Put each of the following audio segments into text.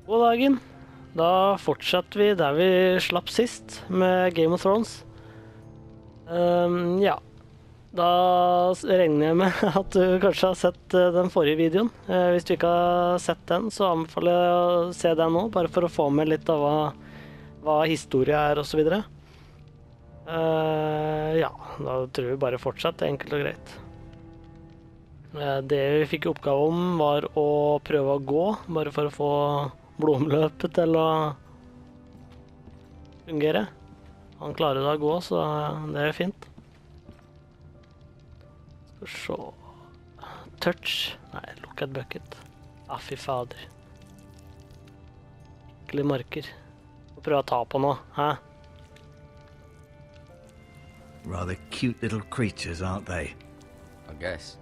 God dagen. Da fortsetter vi der vi slapp sist med Game of Thrones. Ja, da regner jeg med at du kanskje har sett den forrige videoen. Hvis du ikke har sett den, så anbefaler jeg å se den nå, bare for å få med litt av hva historie er og så videre. Ja, da tror vi bare fortsetter, enkelt og greit. Det vi fikk oppgave om var å prøve å gå, bare for å få blodomløpet til å fungere. Han klarer da å gå, så det er fint. Skal vi se... Touch? Nei, look at bucket. Fy fader. Ekkelig marker. Må prøve å ta på nå, hæ? Rather cute little creatures, aren't they? I guess.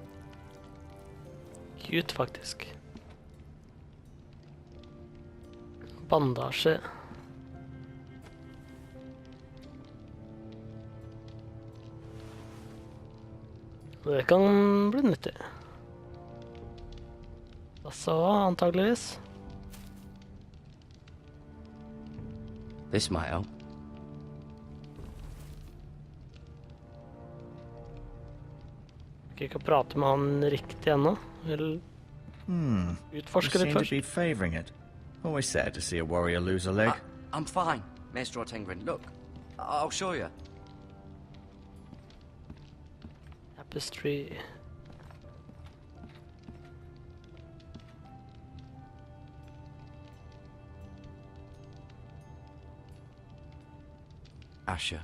Cute, faktisk. Bandasje. Det kan bli nyttig. Så antageligvis. This might help. Ikke prate med han riktig ennå. Vil utforske You litt seem to først. be favouring it. Always sad to see a warrior lose a leg. I'm fine, Maester Ortengrin. Look, I'll show you. Tapestry. Asher.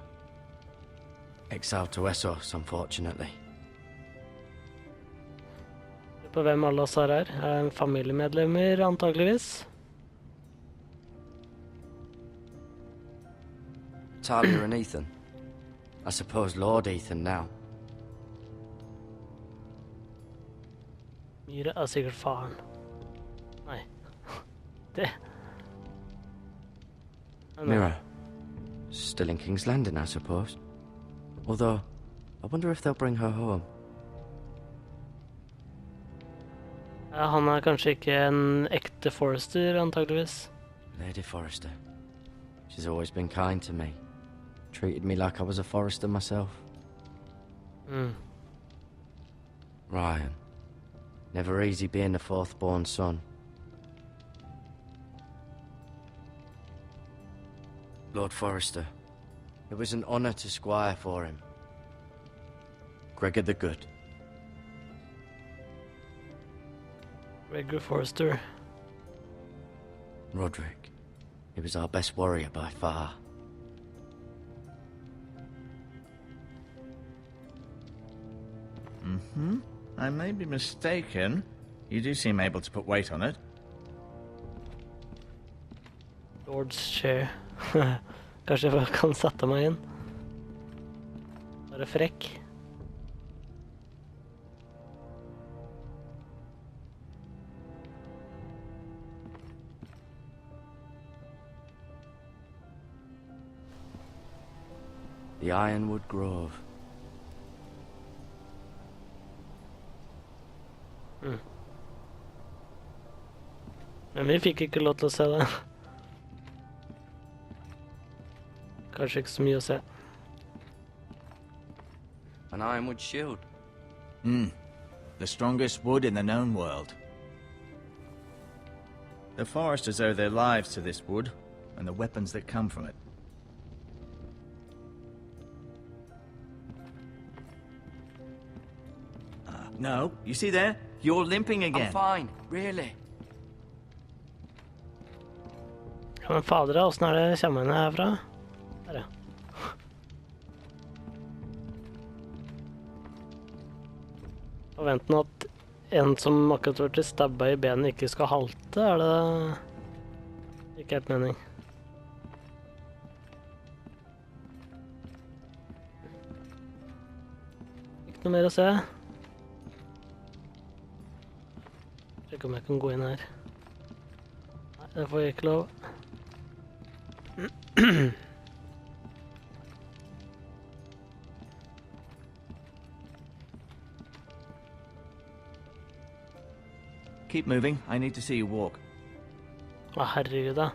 Exiled to Essos, unfortunately. På hvem alle oss her er. En familiemedlemmer, antageligvis. Talia and Ethan. I suppose Lord Ethan now. Myre er sikkert faren. Nei. Det. Mirror. Still in King's Landing, I suppose. Although, I wonder if they'll bring her home. Ja, han er kanskje ikke en ekte Forrester, antageligvis. Lady Forrester. She's always been kind to me. Treated me like I was a Forrester myself. Ryan. Never easy being the fourth-born son. Lord Forrester. It was an honor to squire for him. Gregor the Good. Gregor Forrester. Roderick. He was our best warrior by far. I may be mistaken. You do seem able to put weight on it. Lord's chair. Kanskje jeg kan sette meg inn. Bare frekk. The Ironwood Grove. Men vi fikk ikke lov til å se det. Kanskje ikke så mye å se. An Ironwood shield. The strongest wood in the known world. The foresters owe their lives to this wood, and the weapons that come from it. No, you see there? You're limping again. I'm fine, really. Ja, men fader, hvordan er det kommer inn herfra? Her, ja. Forventen at en som akkurat var til stabba i benen ikke skal halte, er det ikke helt mening. Ikke noe mer å se. Sjekk om jeg kan gå inn her. Nei, det får jeg ikke lov. Keep moving. I need to see you walk. Å, herregud, da.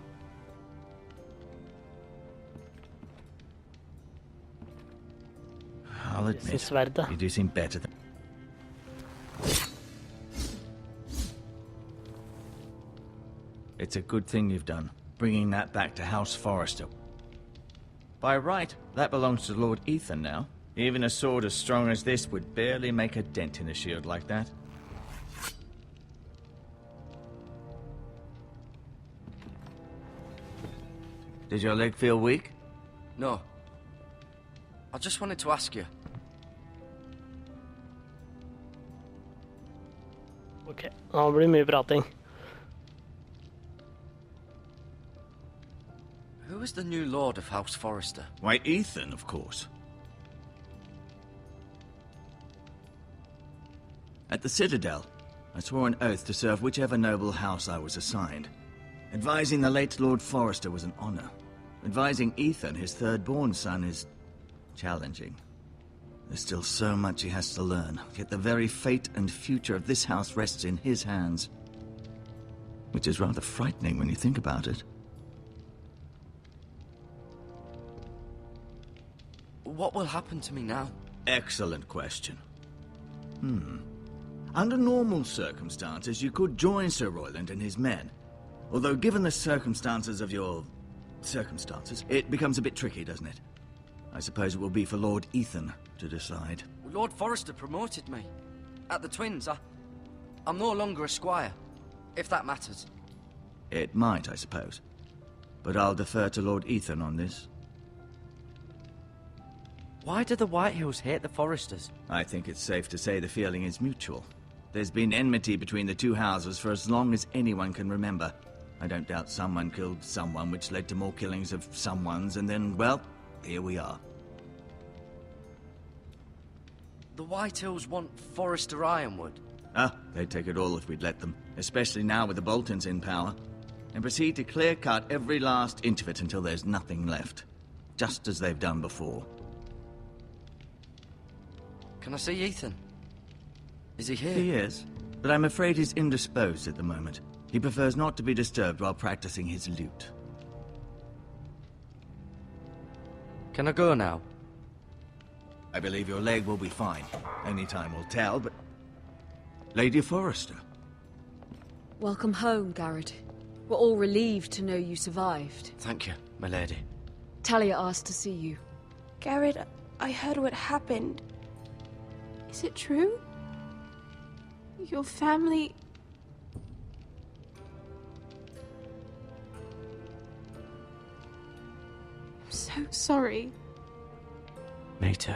I'll admit, Sverdet. you do seem better than... It's a good thing you've done, bringing that back to House Forrester. By right, that belongs to Lord Ethan now. Even a sword as strong as this would barely make a dent in a shield like that. Did your leg feel weak? No. I just wanted to ask you. Ok, nå blir det mye prating. Who is the new Lord of House Forrester? Why, Ethan, of course. At the Citadel, I swore an oath to serve whichever noble house I was assigned. Advising the late Lord Forrester was an honor. Advising Ethan, his third-born son, is challenging. There's still so much he has to learn, yet the very fate and future of this house rests in his hands. Which is rather frightening when you think about it. What will happen to me now? Excellent question. Under normal circumstances, you could join Sir Royland and his men. Although given the circumstances of your... circumstances, it becomes a bit tricky, doesn't it? I suppose it will be for Lord Ethan to decide. Lord Forrester promoted me. At the Twins, I'm no longer a squire, if that matters. It might, I suppose. But I'll defer to Lord Ethan on this. Why do the Whitehills hate the Forresters? I think it's safe to say the feeling is mutual. There's been enmity between the two houses for as long as anyone can remember. I don't doubt someone killed someone, which led to more killings of someones, and then, well, here we are. The Whitehills want Forrester Ironwood. They'd take it all if we'd let them, especially now with the Boltons in power, and proceed to clear-cut every last inch of it until there's nothing left, just as they've done before. Can I see Ethan? Is he here? He is, but I'm afraid he's indisposed at the moment. He prefers not to be disturbed while practicing his lute. Can I go now? I believe your leg will be fine. Only time will tell, but... Lady Forrester. Welcome home, Garrett. We're all relieved to know you survived. Thank you, my lady. Talia asked to see you. Garrett, I heard what happened. Is it true? Your family... I'm so sorry. Me too.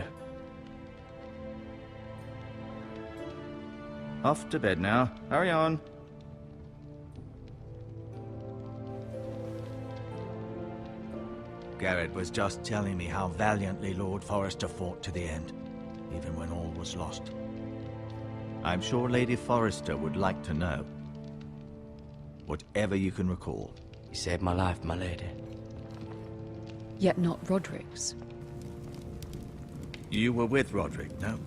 Off to bed now. Hurry on. Garrett was just telling me how valiantly Lord Forrester fought to the end, even when all was lost. I'm sure Lady Forrester would like to know. Whatever you can recall. You saved my life, my lady. Yet not Roderick's. You were with Roderick, no?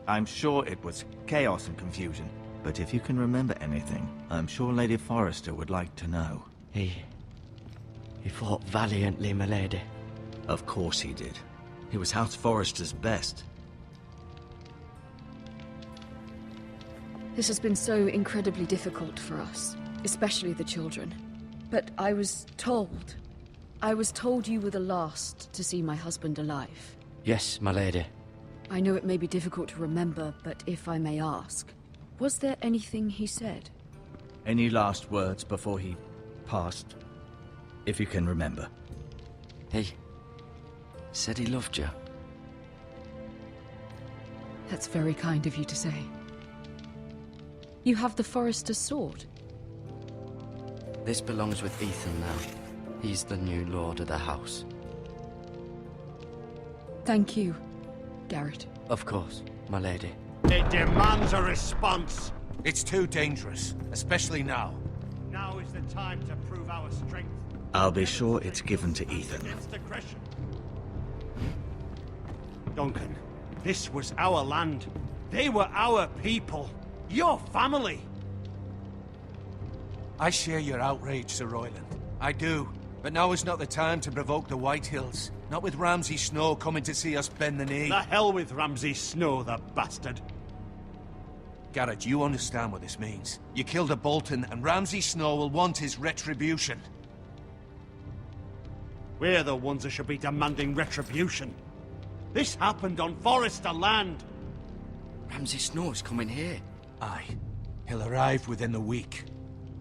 I'm sure it was chaos and confusion, but if you can remember anything, I'm sure Lady Forrester would like to know. He fought valiantly, my lady. Of course he did. He was House Forrester's best. This has been so incredibly difficult for us, especially the children. But I was told you were the last to see my husband alive. Yes, my lady. I know it may be difficult to remember, but if I may ask, was there anything he said? Any last words before he passed? If you can remember. He said he loved you. That's very kind of you to say. You have the Forrester's sword. This belongs with Ethan now. He's the new lord of the house. Thank you, Garrett. Of course, my lady. It demands a response. It's too dangerous, especially now. Now is the time to prove our strength. I'll be sure it's given to Ethan. Against aggression. Duncan, this was our land. They were our people. Your family. I share your outrage, Sir Royland. I do. But now is not the time to provoke the Whitehills. Not with Ramsay Snow coming to see us bend the knee. The hell with Ramsay Snow, the bastard. Garrett, you understand what this means. You killed a Bolton, and Ramsay Snow will want his retribution. We're the ones that should be demanding retribution. This happened on Forrester land. Ramsay Snow's coming here. Aye. He'll arrive within the week.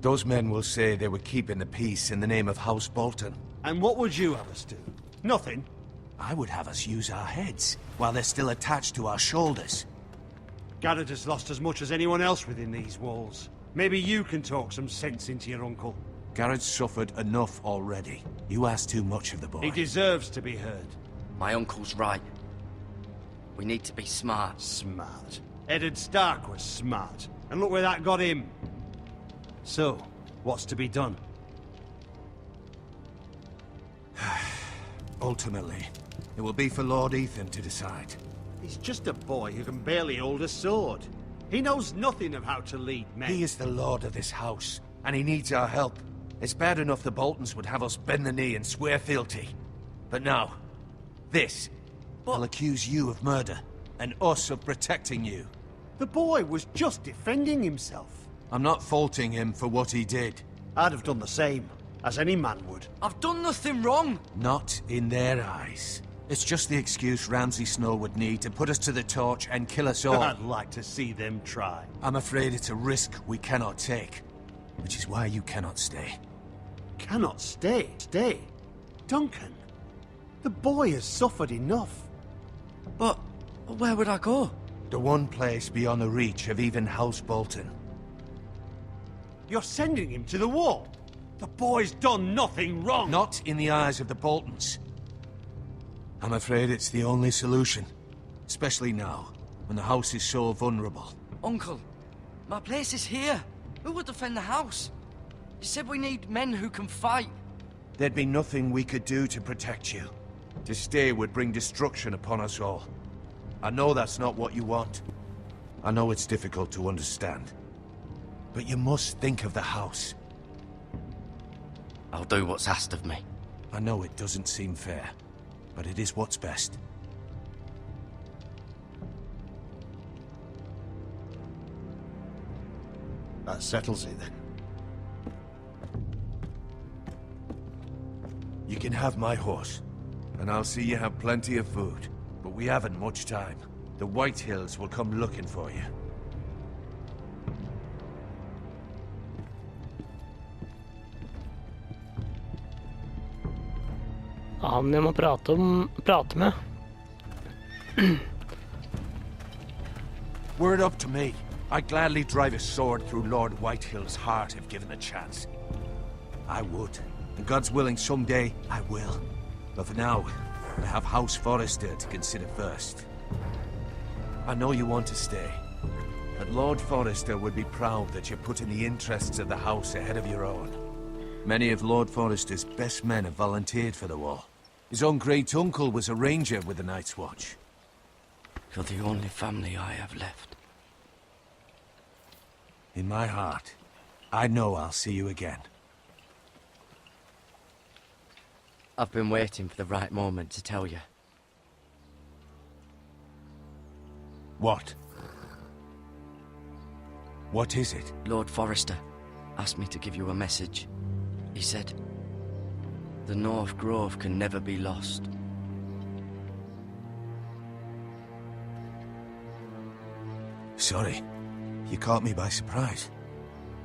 Those men will say they were keeping the peace in the name of House Bolton. And what would you have us do? Nothing. I would have us use our heads, while they're still attached to our shoulders. Garrett has lost as much as anyone else within these walls. Maybe you can talk some sense into your uncle. Garrett's suffered enough already. You ask too much of the boy. He deserves to be heard. My uncle's right. We need to be smart. Smart. Eddard Stark was smart. And look where that got him. So, what's to be done? Ultimately, it will be for Lord Ethan to decide. He's just a boy who can barely hold a sword. He knows nothing of how to lead men. He is the lord of this house, and he needs our help. It's bad enough the Boltons would have us bend the knee and swear fealty. But now, this will accuse you of murder, and us of protecting you. The boy was just defending himself. I'm not faulting him for what he did. I'd have done the same, as any man would. I've done nothing wrong! Not in their eyes. It's just the excuse Ramsay Snow would need to put us to the torch and kill us all. I'd like to see them try. I'm afraid it's a risk we cannot take, which is why you cannot stay. Cannot stay? Stay? Duncan, the boy has suffered enough. But where would I go? The one place beyond the reach of even House Bolton. You're sending him to the wall? The boy's done nothing wrong! Not in the eyes of the Boltons. I'm afraid it's the only solution. Especially now, when the house is so vulnerable. Uncle, my place is here. Who would defend the house? You said we need men who can fight. There'd be nothing we could do to protect you. To stay would bring destruction upon us all. I know that's not what you want. I know it's difficult to understand. But you must think of the house. I'll do what's asked of me. I know it doesn't seem fair, but it is what's best. That settles it then. You can have my horse, and I'll see you have plenty of food. But we haven't much time. The Whitehills will come looking for you. Han jeg må prate med. Were it up to me, I'd gladly drive a sword through Lord Whitehill's heart if given the chance. I would. And God's willing, someday I will. But for now, I have House Forrester to consider first. I know you want to stay. But Lord Forrester would be proud that you're putting the interests of the house ahead of your own. Many of Lord Forrester's best men have volunteered for the war. His own great-uncle was a ranger with the Night's Watch. You're the only family I have left. In my heart, I know I'll see you again. I've been waiting for the right moment to tell you. What? What is it? Lord Forrester asked me to give you a message. He said, the North Grove can never be lost. Sorry, you caught me by surprise.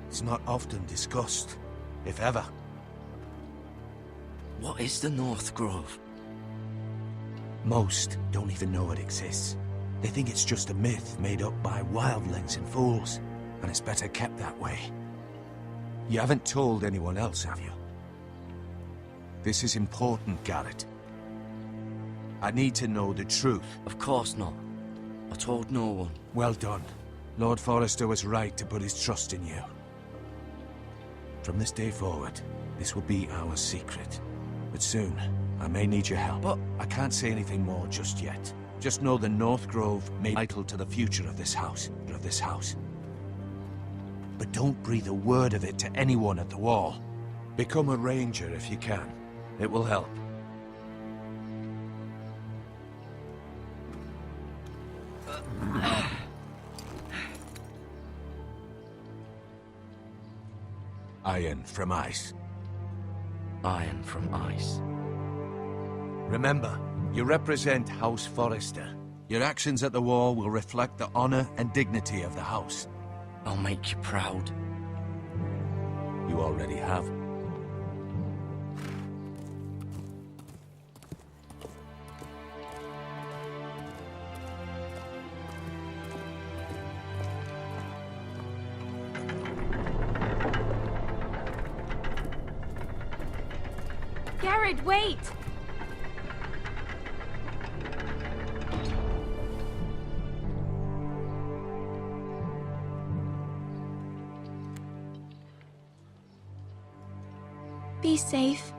It's not often discussed, if ever. What is the North Grove? Most don't even know it exists. They think it's just a myth made up by wildlings and fools, and it's better kept that way. You haven't told anyone else, have you? This is important, Garrett. I need to know the truth. Of course not. I told no one. Well done. Lord Forrester was right to put his trust in you. From this day forward, this will be our secret. But soon, I may need your help. But I can't say anything more just yet. Just know the North Grove may be vital to the future of this house. but don't breathe a word of it to anyone at the wall. Become a ranger if you can. It will help. Iron from ice. Iron from ice. Remember, you represent House Forrester. Your actions at the wall will reflect the honor and dignity of the house. I'll make you proud. You already have. Garrett, wait! Be safe.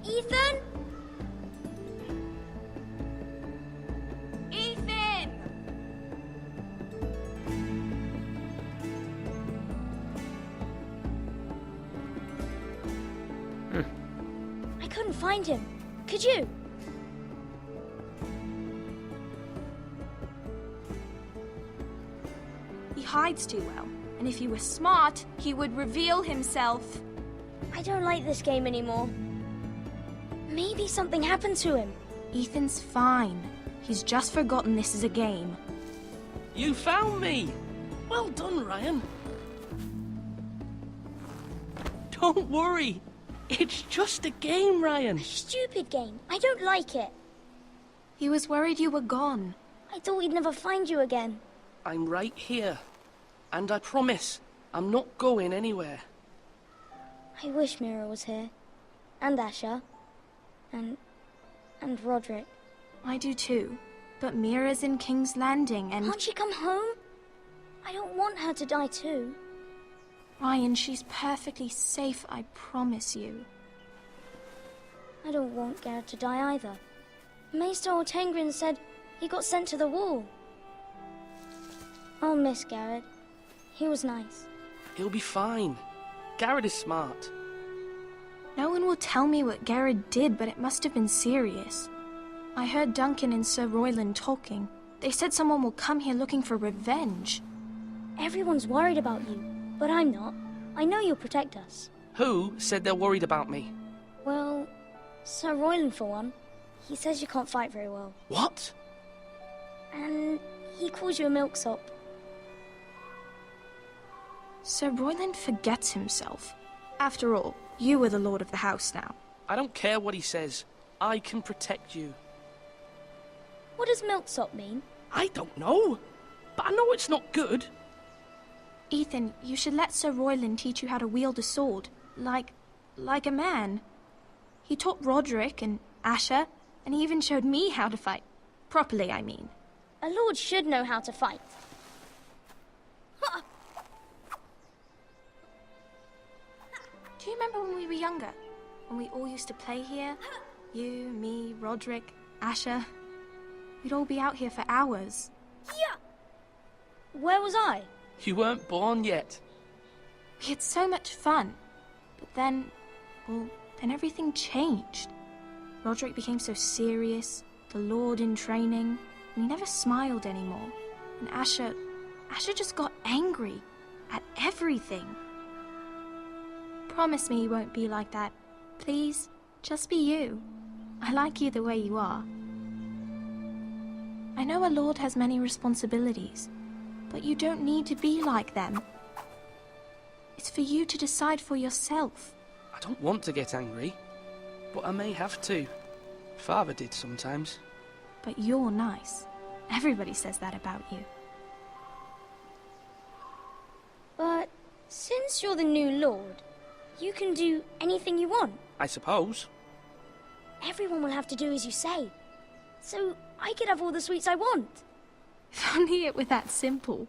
Ethan? Ethan! I couldn't find him. Could you? He hides too well, and if he were smart, he would reveal himself. I don't like this game anymore. Maybe something happened to him. Ethan's fine. He's just forgotten this is a game. You found me! Well done, Ryan. Don't worry. It's just a game, Ryan. Stupid game. I don't like it. He was worried you were gone. I thought we'd never find you again. I'm right here. And I promise, I'm not going anywhere. I wish Mira was here. And Asher. And Roderick. I do too. But Mira's in King's Landing and... Can't she come home? I don't want her to die too. Ryan, she's perfectly safe, I promise you. I don't want Garrett to die either. Maester Ortengrin said he got sent to the wall. I'll miss Garrett. He was nice. He'll be fine. Garrett is smart. No one will tell me what Garrett did, but it must have been serious. I heard Duncan and Sir Royland talking. They said someone will come here looking for revenge. Everyone's worried about you, but I'm not. I know you'll protect us. Who said they're worried about me? Well, Sir Royland for one. He says you can't fight very well. What? And he calls you a milksop. Sir Royland forgets himself. After all, you are the lord of the house now. I don't care what he says. I can protect you. What does milksop mean? I don't know. But I know it's not good. Ethan, you should let Sir Royland teach you how to wield a sword. Like a man. He taught Roderick and Asher, and he even showed me how to fight. Properly, I mean. A lord should know how to fight. Do you remember when we were younger? When we all used to play here? You, me, Roderick, Asher. We'd all be out here for hours. Yeah. Where was I? You weren't born yet. We had so much fun. But then, well, then everything changed. Roderick became so serious, the Lord in training, and he never smiled anymore. And Asher just got angry at everything. Promise me you won't be like that. Please, just be you. I like you the way you are. I know a lord has many responsibilities, but you don't need to be like them. It's for you to decide for yourself. I don't want to get angry, but I may have to. Father did sometimes. But you're nice. Everybody says that about you. But since Since you're the new lord, you can do anything you want. I suppose. Everyone will have to do as you say. So I could have all the sweets I want. If only it were that simple.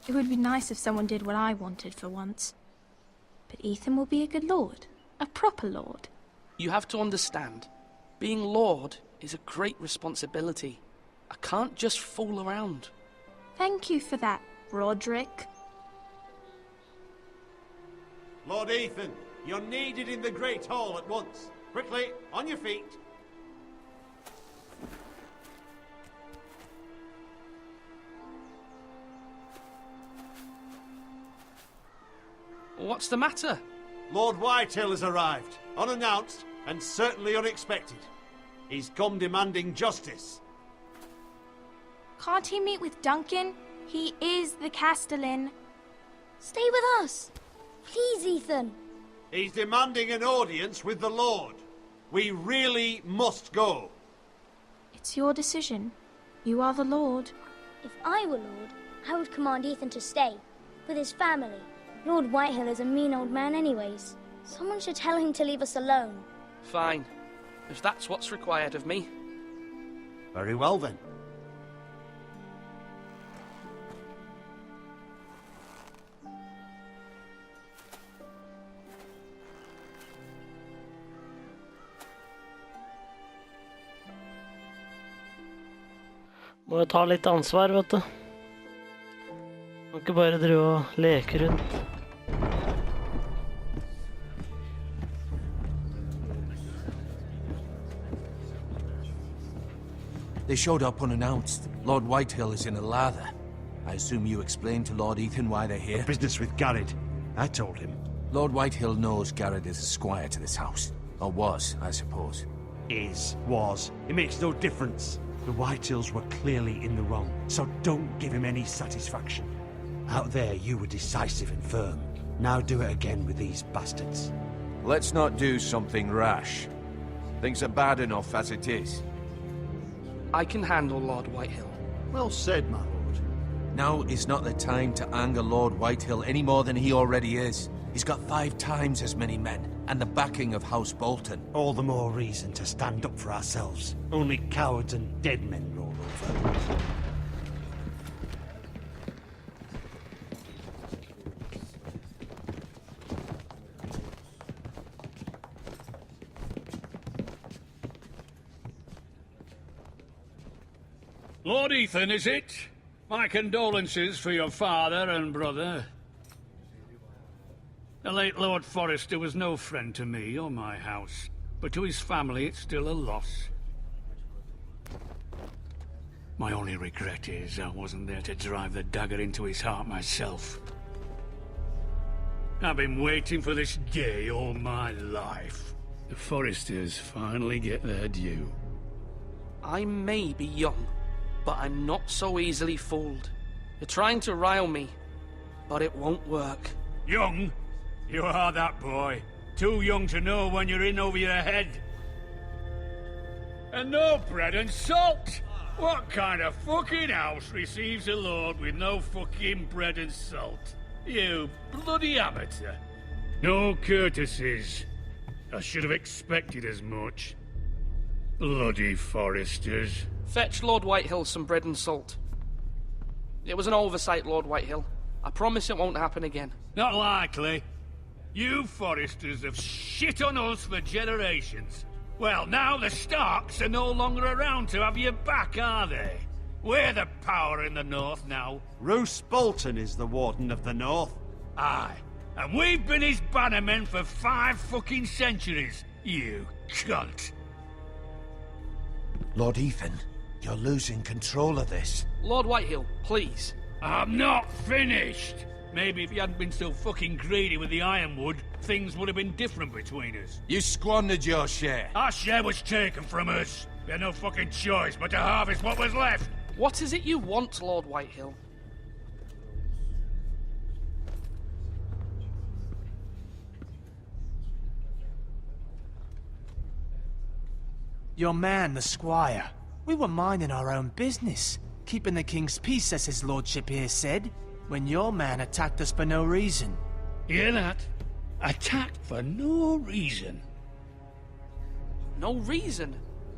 It would be nice if someone did what I wanted for once. But Ethan will be a good lord. A proper lord. You have to understand, being lord is a great responsibility. I can't just fool around. Thank you for that, Roderick. Lord Ethan, you're needed in the Great Hall at once. Quickly, on your feet. What's the matter? Lord Whitehill has arrived, unannounced and certainly unexpected. He's come demanding justice. Can't he meet with Duncan? He is the Castellan. Stay with us. Please, Ethan. He's demanding an audience with the Lord. We really must go. It's your decision. You are the lord. If I were lord, I would command Ethan to stay, with his family. Lord Whitehill is a mean old man anyways. Someone should tell him to leave us alone. Fine. If that's what's required of me. Very well then. Må jo ta litt ansvar, vet du. Må ikke bare drive og leke rundt. They showed up unannounced. Lord Whitehill is in a lather. I assume you explained to Lord Ethan why they're here? Business with Garrett. I told him. Lord Whitehill knows Garrett is a squire to this house. Or was, I suppose. Was. It makes no difference. The Whitehills were clearly in the wrong, so don't give him any satisfaction. Out there, you were decisive and firm. Now do it again with these bastards. Let's not do something rash. Things are bad enough as it is. I can handle Lord Whitehill. Well said, my lord. Now is not the time to anger Lord Whitehill any more than he already is. He's got 5 times as many men, and the backing of House Bolton. All the more reason to stand up for ourselves. Only cowards and dead men roll over. Lord Ethan, is it? My condolences for your father and brother. The late Lord Forrester was no friend to me or my house, but to his family it's still a loss. My only regret is I wasn't there to drive the dagger into his heart myself. I've been waiting for this day all my life. The Forresters finally get their due. I may be young, but I'm not so easily fooled. You're trying to rile me, but it won't work. Young? You are that boy. Too young to know when you're in over your head. And no bread and salt! What kind of fucking house receives a lord with no fucking bread and salt? You bloody amateur. No courtesies. I should have expected as much. Bloody Forresters. Fetch Lord Whitehill some bread and salt. It was an oversight, Lord Whitehill. I promise it won't happen again. Not likely. You Forresters have shit on us for generations. Well, now the Starks are no longer around to have your back, are they? We're the power in the north now. Roose Bolton is the Warden of the North. Aye. And we've been his bannermen for 5 fucking centuries. You cunt. Lord Ethan, you're losing control of this. Lord Whitehill, please. I'm not finished. Maybe if you hadn't been so fucking greedy with the ironwood, things would have been different between us. You squandered your share. Our share was taken from us. We had no fucking choice but to harvest what was left. What is it you want, Lord Whitehill? Your man, the squire. We were minding our own business, keeping the king's peace, as his lordship here said, when your man attacked us for no reason. Hear that? Attacked for no reason. No reason?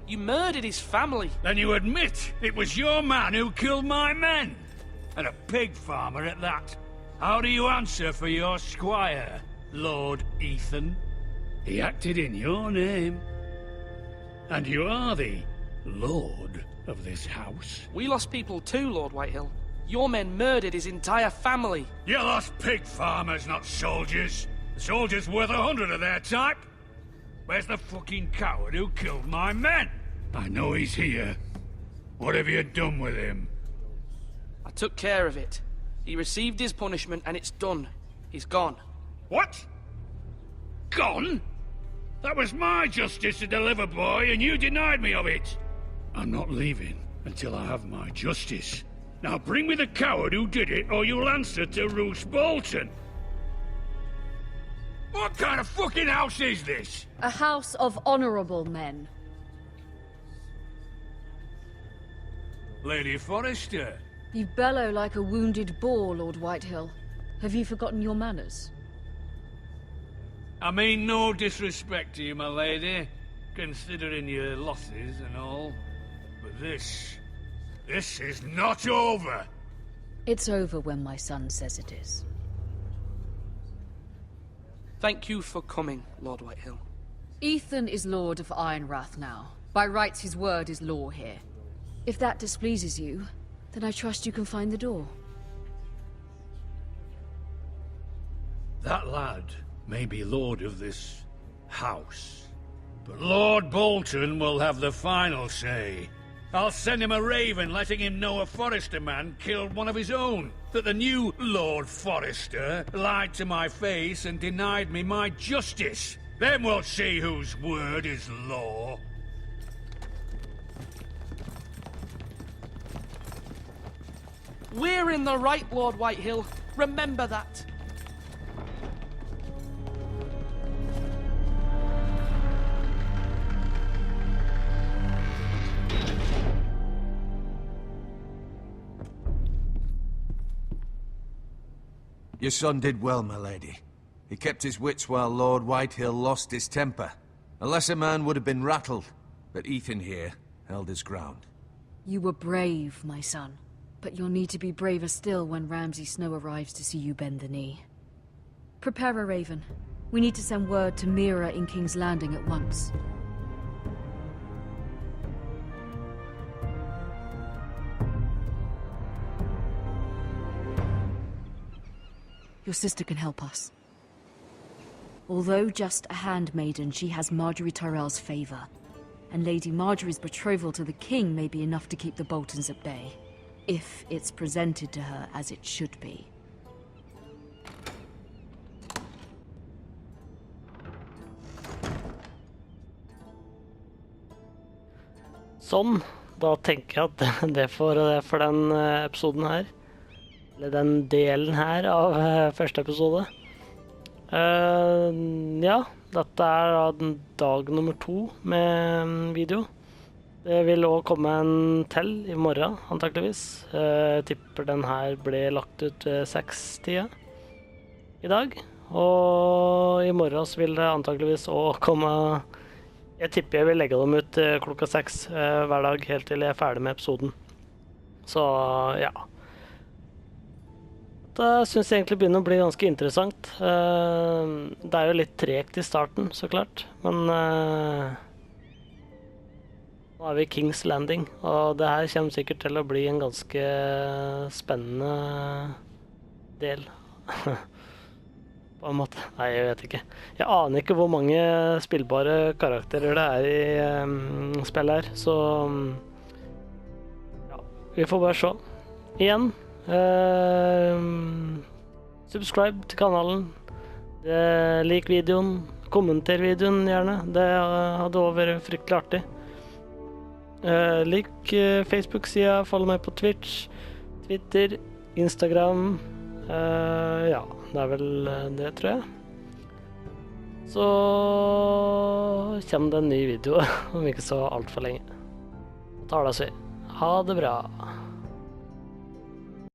You murdered his family. Then you admit it was your man who killed my men. And a pig farmer at that. How do you answer for your squire, Lord Ethan? He acted in your name. And you are the lord of this house. We lost people too, Lord Whitehill. Your men murdered his entire family. You lost pig farmers, not soldiers. The soldiers worth 100 of their type. Where's the fucking coward who killed my men? I know he's here. What have you done with him? I took care of it. He received his punishment and it's done. He's gone. What? Gone? That was my justice to deliver, boy, and you denied me of it. I'm not leaving until I have my justice. Now bring me the coward who did it, or you'll answer to Roose Bolton. What kind of fucking house is this? A house of honorable men. Lady Forrester. You bellow like a wounded boar, Lord Whitehill. Have you forgotten your manners? I mean no disrespect to you, my lady, considering your losses and all. But this is not over. It's over when my son says it is. Thank you for coming, Lord Whitehill. Ethan is Lord of Ironrath now. By rights, his word is law here. If that displeases you, then I trust you can find the door. That lad may be lord of this house, but Lord Bolton will have the final say. I'll send him a raven letting him know a Forrester man killed one of his own, that the new Lord Forrester lied to my face and denied me my justice. Then we'll see whose word is law. We're in the right, Lord Whitehill. Remember that. Your son did well, my lady. He kept his wits while Lord Whitehill lost his temper. A lesser man would have been rattled, but Ethan here held his ground. You were brave, my son. But you'll need to be braver still when Ramsay Snow arrives to see you bend the knee. Prepare a raven. We need to send word to Mira in King's Landing at once. Your sister can help us. Although just a handmaiden, she has Marjorie Tyrell's favor. And Lady Marjorie's betrothal to the king may be enough to keep the Boltons at bay. If it's presented to her as it should be. Sånn, da tenker jeg at det får det for den episoden her. Eller den delen her av første episode. Ja, dette er da dag nummer 2 med video. Det vil også komme en til i morgen, antageligvis. Jeg tipper den her ble lagt ut 6-tida i dag. Og i morgen så vil det antageligvis også komme... Jeg tipper jeg vil legge dem ut klokka 6 hver dag, helt til jeg er ferdig med episoden. Så ja. Det synes jeg egentlig begynner å bli ganske interessant. Det er jo litt tregt i starten, så klart. Men... Nå er vi i King's Landing, og det her kommer sikkert til å bli en ganske spennende del. På en måte. Nei, jeg vet ikke. Jeg aner ikke hvor mange spillbare karakterer det er i spillet her, så... Ja, vi får bare se. Igjen, subscribe til kanalen, lik videoen, kommenter videoen gjerne. Det hadde også vært fryktelig artig. Lik Facebook-sida, follow meg på Twitch, Twitter, Instagram. Ja, det er vel det, tror jeg. Så kommer det en ny video om ikke så alt for lenge. Da tar det seg. Ha det bra.